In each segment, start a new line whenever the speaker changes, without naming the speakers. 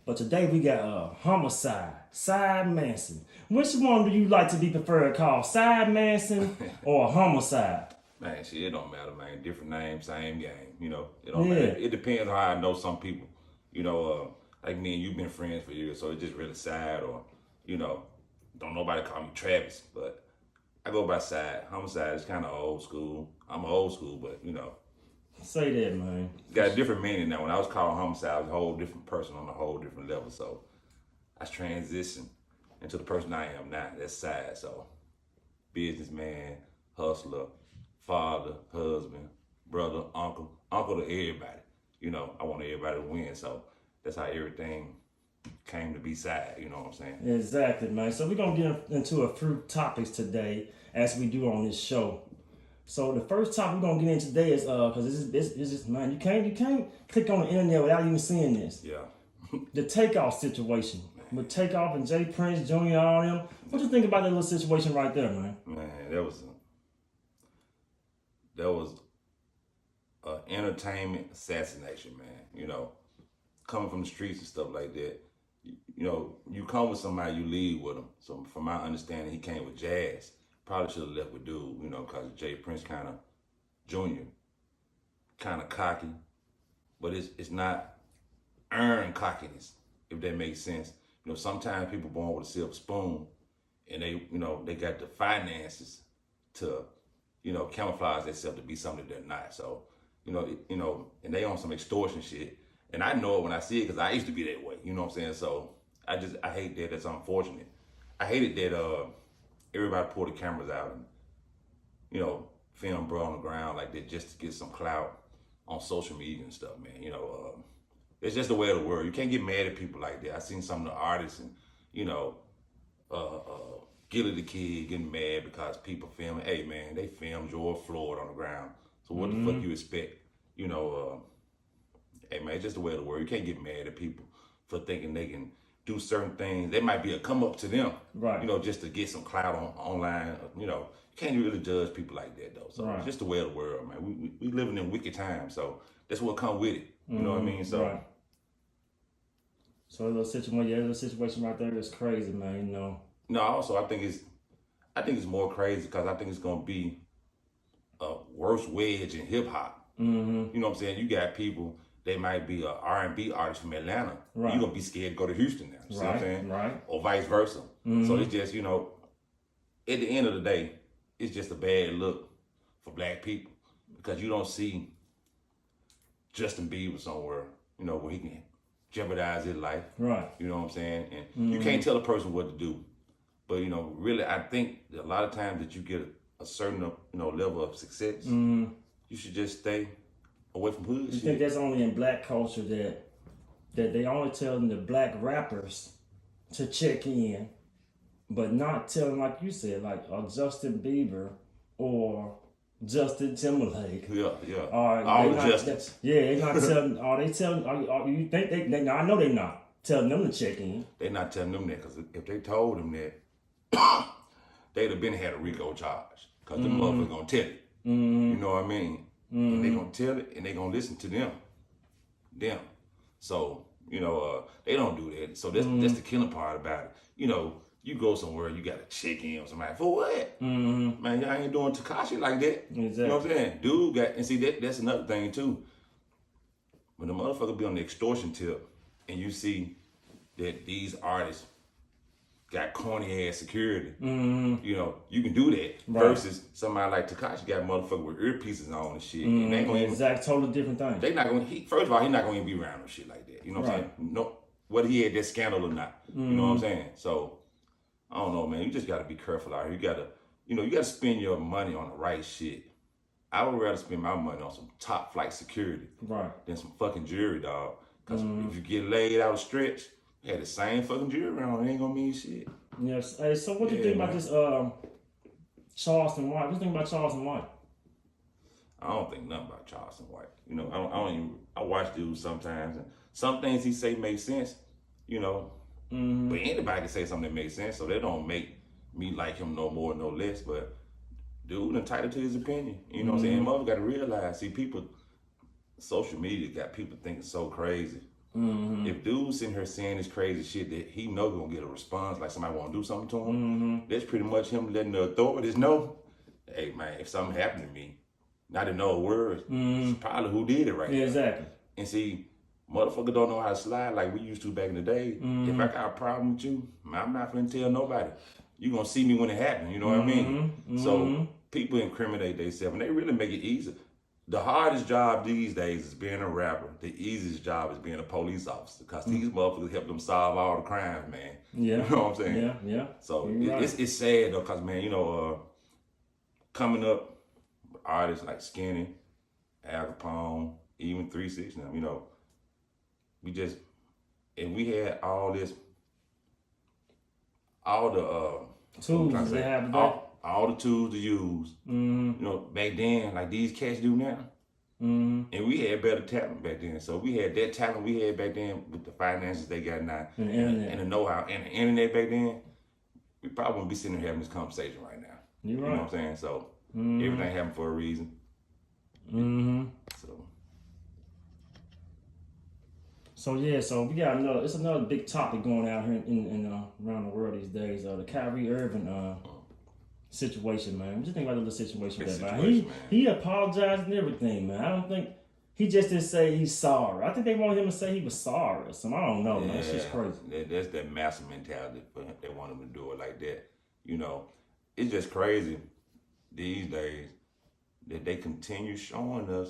But today we got a homicide, Cyde Manson. Which one do you like to be preferred called, Cyde Manson or a homicide?
Man, shit, it don't matter, man. Different name, same game. It don't matter. It depends on how I know some people. Like me and you been friends for years, so it's just really Cyde or, don't nobody call me Travis, but I go by Cyde. Homicide is kind of old school. I'm old school, but
Say that, man.
got a different meaning now. When I was called homicide, I was a whole different person on a whole different level. So I transitioned into the person I am now. That's Cyde. So businessman, hustler, father, husband, brother, uncle to everybody. I want everybody to win. So that's how everything came to be Cyde. You know what I'm saying?
Exactly, man. So we're gonna get into a few topics today, as we do on this show. So the first topic we're gonna get into today is because this is man, you can't click on the internet without even seeing this.
Yeah.
The Takeoff situation with Takeoff and Jay Prince Jr. and all them. What you think about that little situation right there, man?
Man, that was an entertainment assassination, man. Coming from the streets and stuff like that. You come with somebody, you leave with them. So from my understanding, he came with Jazz. Probably should have left with Dude, because Jay Prince kind of junior, kind of cocky, but it's not earned cockiness, if that makes sense. Sometimes people born with a silver spoon, and they got the finances to, camouflage themselves to be something they're not. So, and they on some extortion shit, and I know it when I see it because I used to be that way. You know what I'm saying? So I hate that. That's unfortunate. I hated that. Everybody pull the cameras out and, film bro on the ground like that just to get some clout on social media and stuff, man. It's just the way of the world. You can't get mad at people like that. I seen some of the artists and, Gilly the Kid getting mad because people filming. Hey, man, they filmed George Floyd on the ground. So what the fuck you expect? Hey, man, it's just the way of the world. You can't get mad at people for thinking they can do certain things. They might be a come up to them,
right?
Just to get some clout online. You can't really judge people like that though. So It's just the way of the world, man. We living in wicked times, so that's what come with it. You know what I mean? So,
right. So a little situation right there is crazy, man.
No, also I think it's more crazy because I think it's gonna be a worse wedge in hip hop.
Mm-hmm.
You know what I'm saying? You got people. They might be an R&B artist from Atlanta.
Right.
You're going to be scared to go to Houston now. You see what I'm saying?
Right.
Or vice versa.
Mm-hmm.
So it's just, at the end of the day, it's just a bad look for black people because you don't see Justin Bieber somewhere, where he can jeopardize his life.
Right.
You know what I'm saying? And you can't tell a person what to do. But, really, I think a lot of times that you get a certain, level of success, you should just stay away from hood shit.
You think that's only in black culture that they only telling the black rappers to check in, but not telling, like you said, like Justin Bieber or Justin Timberlake.
Yeah.
All Justins. They're not telling. They telling? You think they? No, I know they're not telling them to check in.
They're not telling them that because if they told them that, they'd have been had a RICO charge because the motherfuckers gonna tell it. You know what I mean? And they gonna tell it and they gonna listen to them. So, they don't do that. So that's the killing part about it. You go somewhere, you gotta check in with somebody. For what? Man, y'all ain't doing Tekashi like that.
Exactly.
You know what I'm saying? Dude and see that's another thing too. When the motherfucker be on the extortion tip and you see that these artists got corny ass security, you can do that.
Right.
Versus somebody like Tekashi got motherfucker with earpieces on and shit. And they gonna
exact totally different thing.
They not gonna. First of all, he not gonna even be around no shit like that. You know what I'm saying? No, whether he had that scandal or not. You know what I'm saying? So I don't know, man. You just gotta be careful out here. You gotta spend your money on the right shit. I would rather spend my money on some top flight security than some fucking jewelry, dog. Cause if you get laid out of stretch, you had the same fucking jewelry on, it ain't gonna mean shit.
Yes. Hey, so what do you think about this Charleston White? What do you think about Charleston White?
I don't think nothing about Charleston White. I watch dudes sometimes, and some things he say make sense, But anybody can say something that makes sense, so that don't make me like him no more, no less. But dude entitled to his opinion. You know what I'm saying? Mother got to realize, see, people, social media got people thinking so crazy. If dude's sitting here saying this crazy shit that he know gonna get a response, like somebody wanna do something to him, that's pretty much him letting the authorities know, hey man, if something happened to me, not to know a word, it's probably who did it right now.
Exactly.
And see, motherfuckers don't know how to slide like we used to back in the day. If I got a problem with you, I'm not gonna tell nobody. You gonna see me when it happens, you know what I mean? So people incriminate themselves and they really make it easy. The hardest job these days is being a rapper. The easiest job is being a police officer because these motherfuckers help them solve all the crimes, man.
Yeah.
You know what I'm saying?
Yeah.
So it's sad though, because man, coming up, artists like Skinny, Al Capone, even 3 6 now, we had all the
tools they have today.
All the tools to use. Back then, like these cats do now. And we had better talent back then. So we had that talent we had back then with the finances they got now. And the know-how and the internet back then, we probably wouldn't be sitting here having this conversation right now.
You're right.
You know what I'm saying? So everything happened for a reason.
So we got another big topic going out here in around the world these days. The Kyrie Irving situation, man. What you think about the little situation with that, man? He apologized and everything, man. I don't think he just didn't say he's sorry. I think they wanted him to say he was sorry. So I don't know, man. It's just crazy.
That's that massive mentality for him. They want him to do it like that. It's just crazy these days that they continue showing us,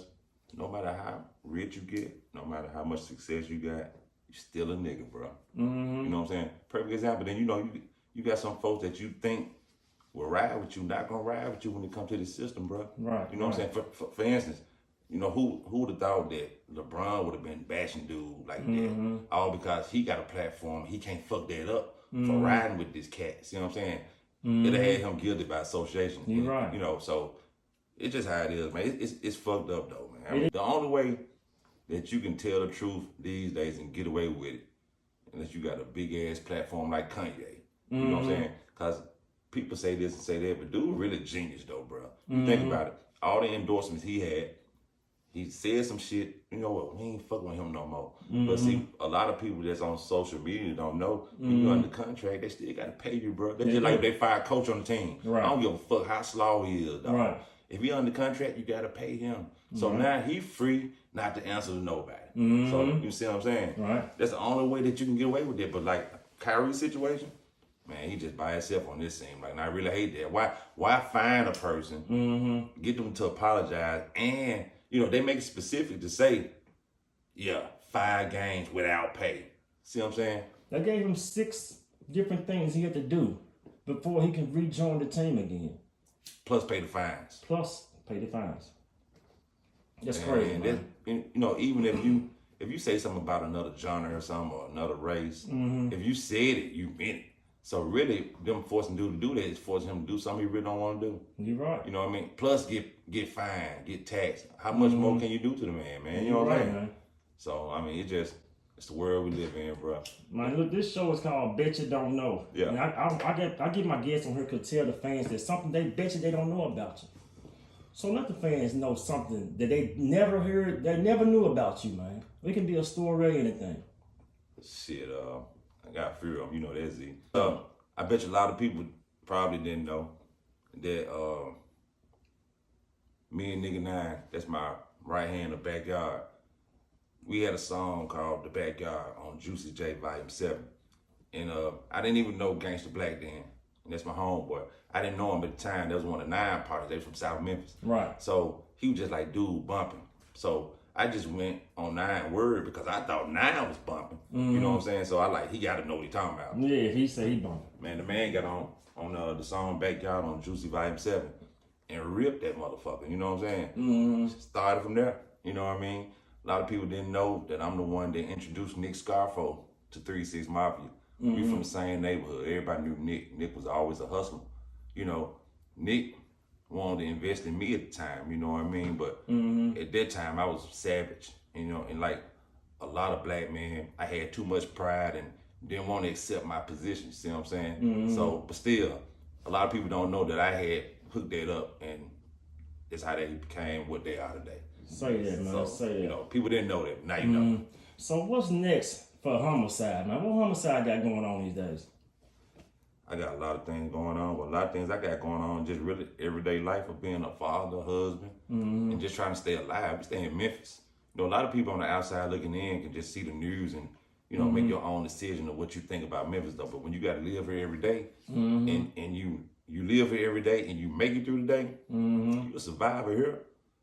no matter how rich you get, no matter how much success you got, you're still a nigga, bro. You know what I'm saying? Perfect example. Then you got some folks that you think will ride with you, not gonna ride with you when it comes to the system, bro.
Right.
You know what I'm saying? For instance, who would have thought that LeBron would have been bashing dude like that, all because he got a platform, he can't fuck that up for riding with this cat. See what I'm saying? It'd have had him guilty by association.
You're right.
So it's just how it is, man. It's fucked up though, man. I mean, the only way that you can tell the truth these days and get away with it, unless you got a big ass platform like Kanye. You know what I'm saying? Because people say this and say that, but dude really genius though, bro. You think about it. All the endorsements he had, he said some shit, you know what, we ain't fucking with him no more. But see, a lot of people that's on social media don't know, when you're under contract, they still gotta pay you, bro. They just like if they fire a coach on the team. Right. I don't give a fuck how slow he is, dog. Right. If he under contract, you gotta pay him. So now he free not to answer to nobody. So you see what I'm saying? Right. That's the only way that you can get away with it. But like Kyrie's situation, man, he just by himself on this scene. Like, and I really hate that. Why find a person, get them to apologize, and they make it specific to say, 5 games without pay. See what I'm saying?
They gave him 6 different things he had to do before he can rejoin the team again.
Plus pay the fines.
That's crazy, man.
Even if you say something about another genre or something or another race, if you said it, you meant it. So really, them forcing dude to do that is forcing him to do something he really don't want to do.
You're right.
You know what I mean? Plus get fined, get taxed. How much more can you do to the man? You know what I mean? Man. So I mean, it's the world we live in, bro.
Man, look, this show is called Betcha Don't Know.
Yeah.
And I get my guests on here to tell the fans that something they betcha they don't know about you. So let the fans know something that they never heard, they never knew about you, man. It can be a story or anything.
Shit, I got a few of them, that Z. I bet you a lot of people probably didn't know that me and Nigga 9, that's my right hand in the backyard, we had a song called The Backyard on Juicy J Volume 7. And I didn't even know Gangsta Black then. And that's my homeboy. I didn't know him at the time. That was one of the 9 parties. They was from South Memphis. Right. So he was just like, dude, bumping. So I just went on 9 word because I thought 9 was bumping. You know what I'm saying? So he got to know what he talking about.
Yeah, he said he bumping.
Man, the man got on the song Backyard on Juicy Volume 7 and ripped that motherfucker. You know what I'm saying? Started from there. You know what I mean? A lot of people didn't know that I'm the one that introduced Nick Scarfo to 3 6 Mafia. We from the same neighborhood. Everybody knew Nick. Nick was always a hustler. Nick wanted to invest in me at the time, you know what I mean? But at that time, I was savage, and like a lot of black men, I had too much pride and didn't want to accept my position, you see what I'm saying? So, but still, a lot of people don't know that I had hooked that up, and that's how they became what they are today.
Say that, man.
So,
say that.
People didn't know that. Now you know.
So what's next for Homicide, man? What Homicide got going on these days?
I got a lot of things going on, but a lot of things I got going on just really everyday life of being a father, husband, and just trying to stay alive. We stay in Memphis. You know, a lot of people on the outside looking in can just see the news and, you know, make your own decision of what you think about Memphis though. But when you got to live here every day and you live here every day and you make it through the day, you a survivor here.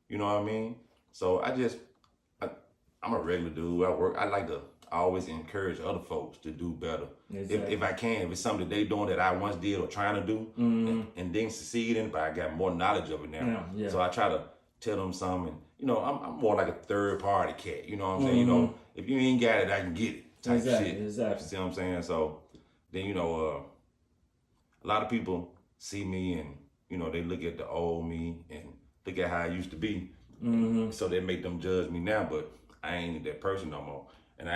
You know what I mean? So I'm a regular dude. I like to always encourage other folks to do better.
Exactly.
If I can, if it's something that they doing that I once did or trying to do and didn't succeed in, but I got more knowledge of it now.
Yeah.
So I try to tell them something. And, you know, I'm more like a third party cat. You know what I'm saying? You know, if you ain't got it, I can get it type shit.
Exactly.
You see what I'm saying? So then, you know, a lot of people see me and, you know, they look at the old me and look at how I used to be. So they make them judge me now, but I ain't that person no more. And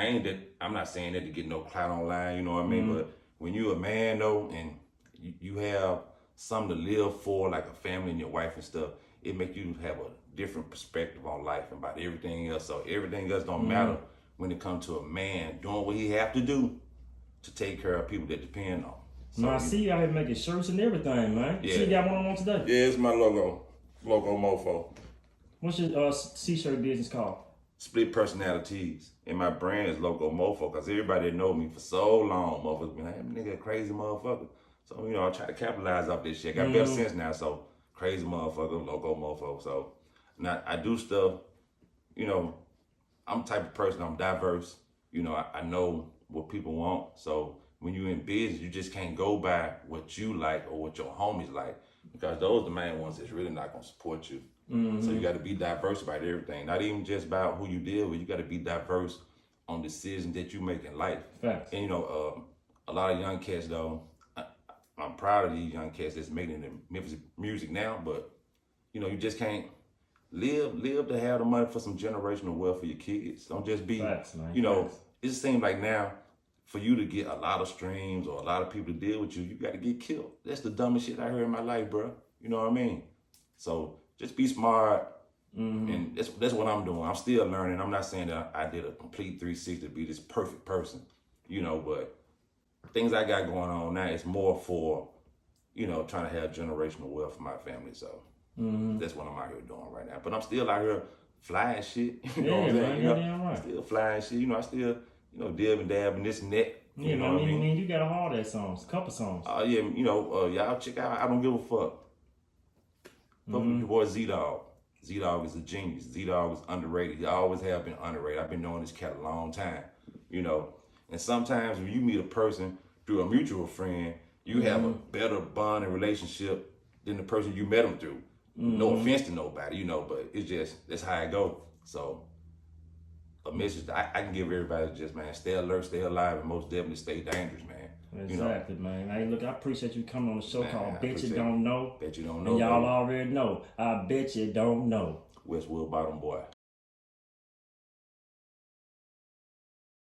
I'm not saying that to get no clout online, you know what I mean? But when you a man though, and you have something to live for, like a family and your wife and stuff, it make you have a different perspective on life and about everything else. So everything else don't matter when it comes to a man doing what he have to do to take care of people that depend on. So,
I see you out here making shirts and everything, man.
Yeah.
See, you got one on today.
Yeah, it's my logo mofo.
What's your t-shirt business called?
Split personalities, and my brand is Loco Mofo, because everybody that know me for so long, motherfuckers been like, that nigga a crazy motherfucker. So, you know, I try to capitalize off this shit. I got better sense now, so crazy motherfucker, Loco Mofo. So now I do stuff, you know, I'm the type of person, I'm diverse. You know, I know what people want. So when you in business, you just can't go by what you like or what your homies like, because those are the main ones that's really not gonna support you. So you got to be diverse about everything, not even just about who you deal with. You got to be diverse on decisions that you make in life.
Facts.
And you know, a lot of young cats though, I'm proud of these young cats that's making the Memphis music now. But you know, you just can't live to have the money for some generational wealth for your kids. Don't just be,
Facts, man.
you know.
Facts.
It just seems like now, for you to get a lot of streams or a lot of people to deal with you, you got to get killed. That's the dumbest shit I heard in my life, bro. You know what I mean? So just be smart, and that's what I'm doing. I'm still learning. I'm not saying that I did a complete 360 to be this perfect person, you know, but things I got going on now is more for, you know, trying to have generational wealth for my family. So that's what I'm out here doing right now. But I'm still out here flying shit. You know what I'm saying?
Man,
You know,
damn right.
still flying shit. You know, I still, you know, dib and dab and this and that.
Yeah,
You know what I mean?
You got a holiday songs, a couple songs.
Yeah, you know, y'all check out I Don't Give a Fuck. Fuck with the boy Z-Dogg. Z-Dogg is a genius. Z-Dogg is underrated. He always have been underrated. I've been knowing this cat a long time, you know. And sometimes when you meet a person through a mutual friend, you have a better bond and relationship than the person you met them through. No offense to nobody, you know, but it's just, that's how it go. So a message that I can give everybody is just, man, stay alert, stay alive, and most definitely stay dangerous, man.
Exactly,
you know?
man. Hey, look, I appreciate you coming on the show called Bet You Don't Know.
Bet You Don't Know.
And y'all already know. I bet you don't know.
Westwood Bottom Boy.